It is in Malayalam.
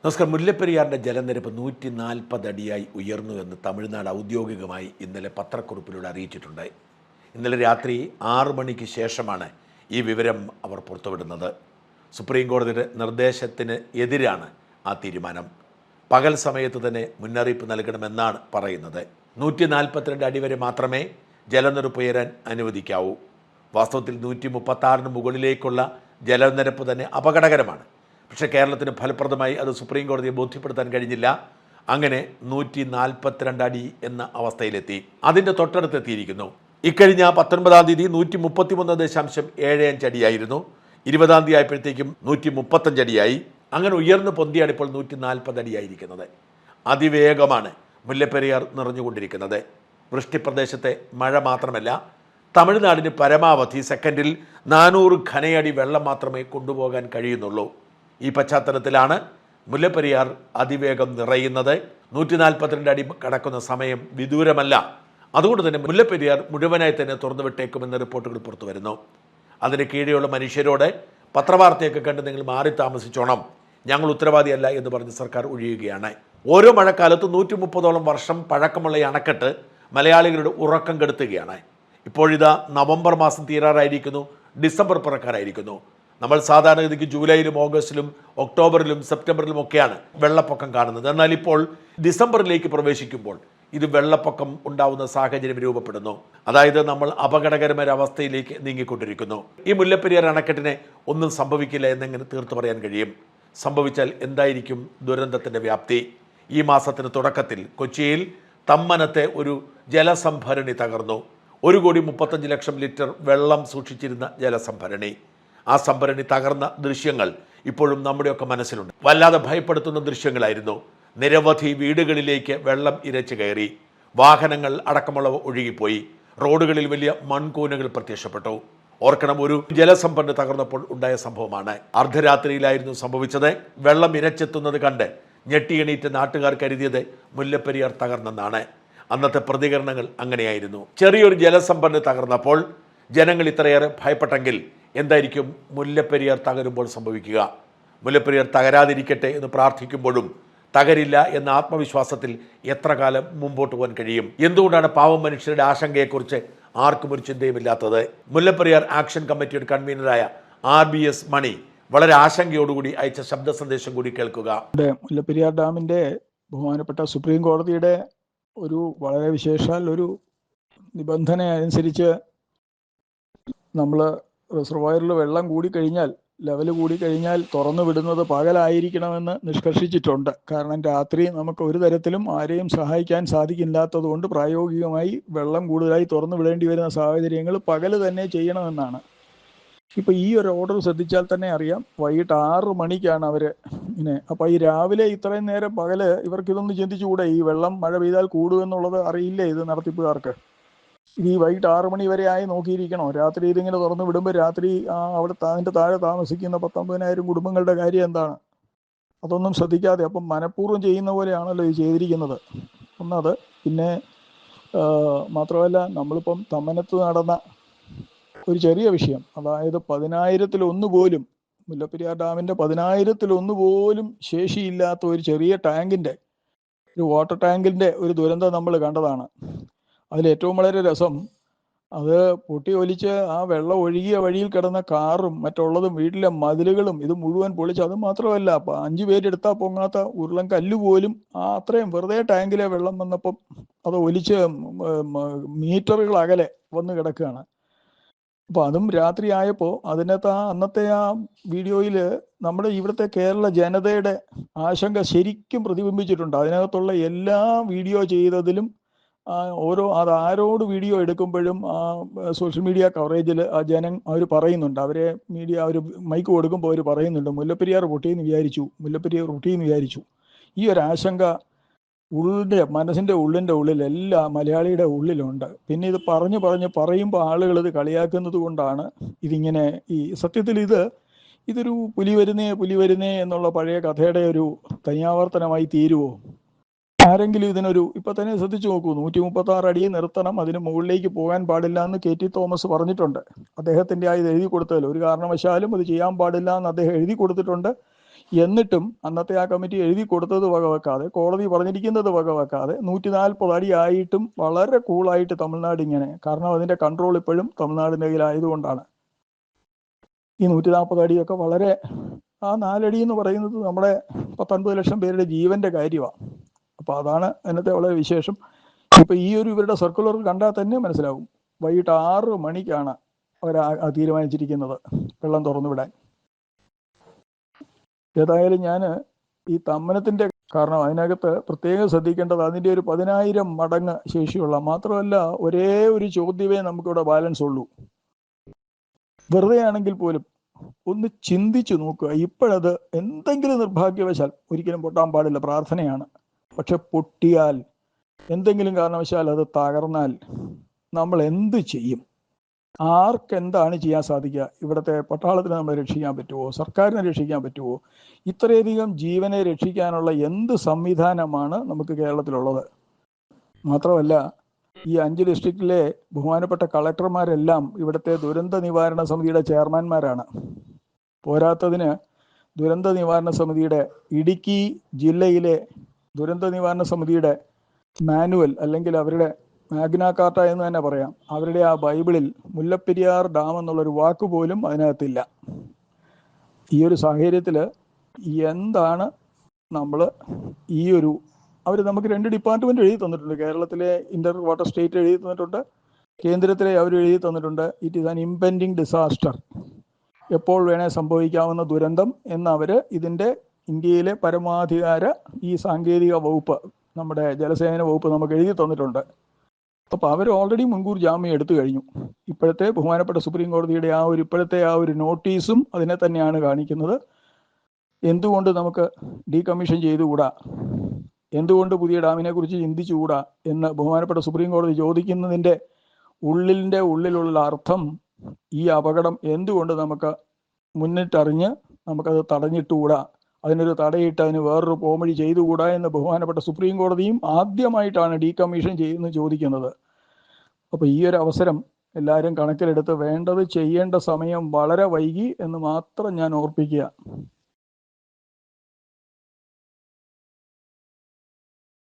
നമസ്കാരം. മുല്ലപ്പെരിയാറിൻ്റെ ജലനിരപ്പ് 140 അടിയായി ഉയർന്നു എന്ന് തമിഴ്നാട് ഔദ്യോഗികമായി ഇന്നലെ പത്രക്കുറിപ്പിലൂടെ അറിയിച്ചിട്ടുണ്ട്. ഇന്നലെ രാത്രി 6 മണിക്ക് ശേഷമാണ് ഈ വിവരം അവർ പുറത്തുവിടുന്നത്. സുപ്രീം കോടതിയുടെ നിർദ്ദേശത്തിന് എതിരാണ് ആ തീരുമാനം. പകൽ സമയത്ത് തന്നെ മുന്നറിയിപ്പ് നൽകണമെന്നാണ് പറയുന്നത്. 142 അടി വരെ മാത്രമേ ജലനിരപ്പ് ഉയരാൻ അനുവദിക്കാവൂ. വാസ്തവത്തിൽ 136 മുകളിലേക്കുള്ള ജലനിരപ്പ് തന്നെ അപകടകരമാണ്. പക്ഷേ കേരളത്തിന് ഫലപ്രദമായി അത് സുപ്രീം കോടതിയെ ബോധ്യപ്പെടുത്താൻ കഴിഞ്ഞില്ല. അങ്ങനെ 142 അടി എന്ന അവസ്ഥയിലെത്തി. അതിൻ്റെ തൊട്ടടുത്തെത്തിയിരിക്കുന്നു. ഇക്കഴിഞ്ഞ 19-ാം തീയതി 133.75 അടിയായിരുന്നു. 20-ാം തീയതി ആയപ്പോഴത്തേക്കും 135 അടിയായി. അങ്ങനെ ഉയർന്നു പൊന്തിയാണ് ഇപ്പോൾ 140 അടിയായിരിക്കുന്നത്. അതിവേഗമാണ് മുല്ലപ്പെരിയാർ നിറഞ്ഞുകൊണ്ടിരിക്കുന്നത്. വൃഷ്ടിപ്രദേശത്തെ മഴ മാത്രമല്ല, തമിഴ്നാടിന് പരമാവധി സെക്കൻഡിൽ 400 ഘനയടി വെള്ളം മാത്രമേ കൊണ്ടുപോകാൻ കഴിയുന്നുള്ളൂ. ഈ പശ്ചാത്തലത്തിലാണ് മുല്ലപ്പെരിയാർ അതിവേഗം നിറയുന്നത്. 142 അടി കടക്കുന്ന സമയം വിദൂരമല്ല. അതുകൊണ്ട് തന്നെ മുല്ലപ്പെരിയാർ മുഴുവനായി തന്നെ തുറന്നുവിട്ടേക്കുമെന്ന റിപ്പോർട്ടുകൾ പുറത്തു വരുന്നു. അതിന് കീഴെയുള്ള മനുഷ്യരോട് പത്രവാർത്തയൊക്കെ കണ്ട് നിങ്ങൾ മാറി താമസിച്ചോണം, ഞങ്ങൾ ഉത്തരവാദിയല്ല എന്ന് പറഞ്ഞ് സർക്കാർ ഒഴിയുകയാണ്. ഓരോ മഴക്കാലത്ത് 130ഓളം വർഷം പഴക്കമുള്ള ഈ അണക്കെട്ട് മലയാളികളുടെ ഉറക്കം കെടുത്തുകയാണ്. ഇപ്പോഴിതാ നവംബർ മാസം തീരാറായിരിക്കുന്നു, ഡിസംബർ പിറക്കാറായിരിക്കുന്നു. നമ്മൾ സാധാരണഗതിക്ക് ജൂലൈയിലും ഓഗസ്റ്റിലും ഒക്ടോബറിലും സെപ്റ്റംബറിലും ഒക്കെയാണ് വെള്ളപ്പൊക്കം കാണുന്നത്. എന്നാൽ ഇപ്പോൾ ഡിസംബറിലേക്ക് പ്രവേശിക്കുമ്പോൾ ഇത് വെള്ളപ്പൊക്കം ഉണ്ടാവുന്ന സാഹചര്യം രൂപപ്പെടുന്നു. അതായത് നമ്മൾ അപകടകരമായ അവസ്ഥയിലേക്ക് നീങ്ങിക്കൊണ്ടിരിക്കുന്നു. ഈ മുല്ലപ്പെരിയാർ അണക്കെട്ടിനെ ഒന്നും സംഭവിക്കില്ല എന്നെങ്ങനെ തീർത്തു പറയാൻ കഴിയും? സംഭവിച്ചാൽ എന്തായിരിക്കും ദുരന്തത്തിൻ്റെ വ്യാപ്തി? ഈ മാസത്തിന് തുടക്കത്തിൽ കൊച്ചിയിൽ തമ്മനത്തെ ഒരു ജലസംഭരണി തകർന്നു. 1,35,00,000 ലിറ്റർ വെള്ളം സൂക്ഷിച്ചിരുന്ന ജലസംഭരണി. ആ സംഭരണി തകർന്ന ദൃശ്യങ്ങൾ ഇപ്പോഴും നമ്മുടെയൊക്കെ മനസ്സിലുണ്ട്. വല്ലാതെ ഭയപ്പെടുത്തുന്ന ദൃശ്യങ്ങളായിരുന്നു. നിരവധി വീടുകളിലേക്ക് വെള്ളം ഇരച്ചു കയറി. വാഹനങ്ങൾ അടക്കമുള്ളവ ഒഴുകിപ്പോയി. റോഡുകളിൽ വലിയ മൺകൂനകൾ പ്രത്യക്ഷപ്പെട്ടു. ഓർക്കണം, ഒരു ജലസംഭരണി തകർന്നപ്പോൾ ഉണ്ടായ സംഭവമാണ്. അർദ്ധരാത്രിയിലായിരുന്നു സംഭവിച്ചത്. വെള്ളം ഇരച്ചെത്തുന്നത് കണ്ട് ഞെട്ടിയെണീറ്റ നാട്ടുകാർ കരുതിയത് മുല്ലപ്പെരിയാർ തകർന്നെന്നാണ്. അന്നത്തെ പ്രതികരണങ്ങൾ അങ്ങനെയായിരുന്നു. ചെറിയൊരു ജലസംഭരണി തകർന്നപ്പോൾ ജനങ്ങൾ ഇത്രയേറെ ഭയപ്പെട്ടെങ്കിൽ എന്തായിരിക്കും മുല്ലപ്പെരിയാർ തകരുമ്പോൾ സംഭവിക്കുക? മുല്ലപ്പെരിയാർ തകരാതിരിക്കട്ടെ എന്ന് പ്രാർത്ഥിക്കുമ്പോഴും തകരില്ല എന്ന ആത്മവിശ്വാസത്തിൽ എത്ര കാലം മുമ്പോട്ട് പോകാൻ കഴിയും? എന്തുകൊണ്ടാണ് പാവം മനുഷ്യരുടെ ആശങ്കയെക്കുറിച്ച് ആർക്കും ഒരു ചിന്തയുമില്ലാത്തത്? മുല്ലപ്പെരിയാർ ആക്ഷൻ കമ്മിറ്റിയുടെ കൺവീനറായ RBS മണി വളരെ ആശങ്കയോടുകൂടി അയച്ച ശബ്ദ സന്ദേശം കൂടി കേൾക്കുക. മുല്ലപ്പെരിയാർ ഡാമിന്റെ ബഹുമാനപ്പെട്ട സുപ്രീം കോടതിയുടെ ഒരു വളരെ വിശേഷാൽ ഒരു നിബന്ധന അനുസരിച്ച് നമ്മൾ റിസർവോയറിൽ വെള്ളം കൂടിക്കഴിഞ്ഞാൽ, ലെവൽ കൂടിക്കഴിഞ്ഞാൽ തുറന്നു വിടുന്നത് പകലായിരിക്കണമെന്ന് നിഷ്കർഷിച്ചിട്ടുണ്ട്. കാരണം രാത്രി നമുക്ക് ഒരു തരത്തിലും ആരെയും സഹായിക്കാൻ സാധിക്കില്ലാത്തത് കൊണ്ട് പ്രായോഗികമായി വെള്ളം കൂടുതലായി തുറന്നു വിടേണ്ടി വരുന്ന സാഹചര്യങ്ങൾ പകൽ തന്നെ ചെയ്യണമെന്നാണ്. ഇപ്പം ഈ ഒരു ഓർഡർ ശ്രദ്ധിച്ചാൽ തന്നെ അറിയാം, വൈകിട്ട് 6 മണിക്കാണ് അവർ ഇങ്ങനെ. അപ്പം ഈ രാവിലെ ഇത്രയും നേരം പകല് ഇവർക്കിതൊന്ന് ചിന്തിച്ചുകൂടെ? ഈ വെള്ളം മഴ പെയ്താൽ കൂടുമെന്നുള്ളത് അറിയില്ലേ ഇത് നടത്തിപ്പുകാർക്ക്? ഇത് ഈ വൈകിട്ട് 6 മണി വരെ ആയി നോക്കിയിരിക്കണോ? രാത്രി ഇതിങ്ങനെ തുറന്നു വിടുമ്പോൾ രാത്രി അവിടെ അതിൻ്റെ താഴെ താമസിക്കുന്ന 19,000 കുടുംബങ്ങളുടെ കാര്യം എന്താണ്? അതൊന്നും ശ്രദ്ധിക്കാതെ അപ്പം മനഃപൂർവ്വം ചെയ്യുന്ന പോലെയാണല്ലോ ഇത് ചെയ്തിരിക്കുന്നത്. ഒന്നത്. പിന്നെ മാത്രമല്ല, നമ്മളിപ്പം തമ്മനത്ത് നടന്ന ഒരു ചെറിയ വിഷയം, അതായത് 10,000-1 പോലും, മുല്ലപ്പെരിയാർ ഡാമിൻ്റെ 10,000-1 പോലും ശേഷിയില്ലാത്ത ഒരു ചെറിയ ടാങ്കിൻ്റെ, ഒരു വാട്ടർ ടാങ്കിൻ്റെ ഒരു ദുരന്തം നമ്മൾ കണ്ടതാണ്. അതിലേറ്റവും വളരെ രസം, അത് പൊട്ടി ഒലിച്ച് ആ വെള്ളം ഒഴുകിയ വഴിയിൽ കിടന്ന കാറും മറ്റുള്ളതും വീട്ടിലെ മതിലുകളും ഇത് മുഴുവൻ പൊളിച്ച്. അത് മാത്രമല്ല, 5 പേരെടുത്താൽ പൊങ്ങാത്ത ഉരുളൻ കല്ല് പോലും അത്രയും വെറുതെ ടാങ്കിലെ വെള്ളം വന്നപ്പം അത് ഒലിച്ച് മീറ്ററുകൾ അകലെ വന്ന് കിടക്കുകയാണ്. അപ്പോൾ അതും രാത്രി ആയപ്പോൾ അതിനകത്ത് അന്നത്തെ ആ വീഡിയോയിൽ നമ്മുടെ ഇവിടുത്തെ കേരള ജനതയുടെ ആശങ്ക ശരിക്കും പ്രതിബിംബിച്ചിട്ടുണ്ട്. അതിനകത്തുള്ള എല്ലാ വീഡിയോ ചെയ്തതിലും അത് ആരോട് വീഡിയോ എടുക്കുമ്പോഴും സോഷ്യൽ മീഡിയ കവറേജിൽ അവർ പറയുന്നുണ്ട്, അവർ മൈക്ക് കൊടുക്കുമ്പോൾ അവർ പറയുന്നുണ്ട്, മുല്ലപ്പെരിയാർ പൊട്ടിയെന്ന് വിചാരിച്ചു. ഈ ഒരു ആശങ്ക മനസ്സിൻ്റെ ഉള്ളിൽ എല്ലാ മലയാളിയുടെ ഉള്ളിലുണ്ട്. പിന്നെ ഇത് പറയുമ്പോൾ ആളുകൾ ഇത് കളിയാക്കുന്നത് കൊണ്ടാണ് ഇതിങ്ങനെ. ഈ സത്യത്തിൽ ഇതൊരു പുലി വരുന്നേ എന്നുള്ള പഴയ കഥയുടെ ഒരു തനിയാവർത്തനമായി തീരുവോ? ആരെങ്കിലും ഇതിനൊരു ഇപ്പം തന്നെ ശ്രദ്ധിച്ചു നോക്കൂ, 136 അടി നിർത്തണം, അതിന് മുകളിലേക്ക് പോകാൻ പാടില്ല എന്ന് KT തോമസ് പറഞ്ഞിട്ടുണ്ട്. അദ്ദേഹത്തിൻ്റെ ഇത് എഴുതി കൊടുത്തതിൽ ഒരു കാരണവശാലും അത് ചെയ്യാൻ പാടില്ല എന്ന് അദ്ദേഹം എഴുതി കൊടുത്തിട്ടുണ്ട്. എന്നിട്ടും അന്നത്തെ ആ കമ്മിറ്റി എഴുതി കൊടുത്തത് വകവെക്കാതെ, കോടതി പറഞ്ഞിരിക്കുന്നത് വകവെക്കാതെ 140 അടി ആയിട്ടും വളരെ കൂളായിട്ട് തമിഴ്നാട് ഇങ്ങനെ, കാരണം അതിന്റെ കൺട്രോൾ ഇപ്പോഴും തമിഴ്നാടിന്റെ കയ്യിലായതുകൊണ്ടാണ്. ഈ 140 അടിയൊക്കെ വളരെ, ആ 4 അടി എന്ന് പറയുന്നത് നമ്മുടെ 19 ലക്ഷം പേരുടെ ജീവന്റെ കാര്യമാണ്. അപ്പൊ അതാണ് അതിനകത്തെ വളരെ വിശേഷം. ഇപ്പൊ ഈ ഒരു ഇവരുടെ സർക്കുലർ കണ്ടാൽ തന്നെ മനസ്സിലാവും. വൈകിട്ട് 6 മണിക്കാണ് അവർ തീരുമാനിച്ചിരിക്കുന്നത് വെള്ളം തുറന്നുവിടാൻ. ഏതായാലും ഞാൻ ഈ തമ്മനത്തിന്റെ കാരണം അതിനകത്ത് പ്രത്യേകം ശ്രദ്ധിക്കേണ്ടത് അതിന്റെ ഒരു 10,000 മടങ്ങ് ശേഷിയുള്ള, മാത്രമല്ല ഒരേ ഒരു ചോദ്യമേ നമുക്കിവിടെ ബാലൻസ് ഉള്ളൂ. വെറുതെ ആണെങ്കിൽ പോലും ഒന്ന് ചിന്തിച്ചു നോക്കുക. ഇപ്പോഴത് എന്തെങ്കിലും നിർഭാഗ്യവശാൽ, ഒരിക്കലും പൊട്ടാൻ പാടില്ല, പ്രാർത്ഥനയാണ്, പക്ഷെ പൊട്ടിയാൽ, എന്തെങ്കിലും കാരണവശാൽ അത് തകർന്നാൽ നമ്മൾ എന്ത് ചെയ്യും? ആർക്കെന്താണ് ചെയ്യാൻ സാധിക്കുക? ഇവിടുത്തെ പട്ടാളത്തിന് നമ്മളെ രക്ഷിക്കാൻ പറ്റുമോ? സർക്കാരിനെ രക്ഷിക്കാൻ പറ്റുമോ? ഇത്രയധികം ജീവനെ രക്ഷിക്കാനുള്ള എന്ത് സംവിധാനമാണ് നമുക്ക് കേരളത്തിലുള്ളത്? മാത്രമല്ല, ഈ 5 ഡിസ്ട്രിക്റ്റിലെ ബഹുമാനപ്പെട്ട കളക്ടർമാരെല്ലാം ഇവിടുത്തെ ദുരന്ത നിവാരണ സമിതിയുടെ ചെയർമാൻമാരാണ്. പോരാത്തതിന് ദുരന്ത നിവാരണ സമിതിയുടെ ഇടുക്കി ജില്ലയിലെ ദുരന്ത നിവാരണ സമിതിയുടെ മാനുവൽ, അല്ലെങ്കിൽ അവരുടെ മാഗ്ന കാർട്ട എന്ന് തന്നെ പറയാം, അവരുടെ ആ ബൈബിളിൽ മുല്ലപ്പെരിയാർ ഡാം എന്നുള്ളൊരു വാക്ക് പോലും അതിനകത്തില്ല. ഈ ഒരു സാഹചര്യത്തിൽ എന്താണ് നമ്മൾ ഈ ഒരു, അവർ നമുക്ക് 2 ഡിപ്പാർട്ട്മെന്റ് എഴുതി തന്നിട്ടുണ്ട്. കേരളത്തിലെ ഇന്റർ വാട്ടർ സ്റ്റേറ്റ് എഴുതി തന്നിട്ടുണ്ട്, കേന്ദ്രത്തിലെ അവർ എഴുതി തന്നിട്ടുണ്ട്. It is an impending disaster, എപ്പോൾ വേണേ സംഭവിക്കാവുന്ന ദുരന്തം എന്ന് അവർ ഇതിൻ്റെ ഇന്ത്യയിലെ പരമാധികാര ഈ സാങ്കേതിക വകുപ്പ്, നമ്മുടെ ജലസേന വകുപ്പ് നമുക്ക് എഴുതി തന്നിട്ടുണ്ട്. അപ്പോൾ അവർ ഓൾറെഡി മുൻകൂർ ജാമ്യം എടുത്തു കഴിഞ്ഞു. ഇപ്പോഴത്തെ ബഹുമാനപ്പെട്ട സുപ്രീം കോടതിയുടെ ഇപ്പോഴത്തെ ആ ഒരു നോട്ടീസും അതിനെ തന്നെയാണ് കാണിക്കുന്നത്. എന്തുകൊണ്ട് നമുക്ക് ഡീകമ്മീഷൻ ചെയ്തുകൂടാ, എന്തുകൊണ്ട് പുതിയ ഡാമിനെ കുറിച്ച് ചിന്തിച്ചുകൂടാ എന്ന് ബഹുമാനപ്പെട്ട സുപ്രീം കോടതി ചോദിക്കുന്നതിൻ്റെ ഉള്ളിലുള്ള അർത്ഥം, ഈ അപകടം എന്തുകൊണ്ട് നമുക്ക് മുന്നിട്ടറിഞ്ഞ് നമുക്കത് തടഞ്ഞിട്ടുകൂടാ, അതിനൊരു തടയിട്ട് അതിന് വേറൊരു പോംവഴി ചെയ്തുകൂടാ എന്ന് ബഹുമാനപ്പെട്ട സുപ്രീം കോടതിയും ആദ്യമായിട്ടാണ് ഡീകമ്മീഷൻ ചെയ്യുന്നത് ചോദിക്കുന്നത്. അപ്പോൾ ഈ ഒരു അവസരം എല്ലാവരും കണക്കിലെടുത്ത് വേണ്ടത് ചെയ്യേണ്ട സമയം വളരെ വൈകി എന്ന് മാത്രം ഞാൻ ഓർപ്പിക്കുക.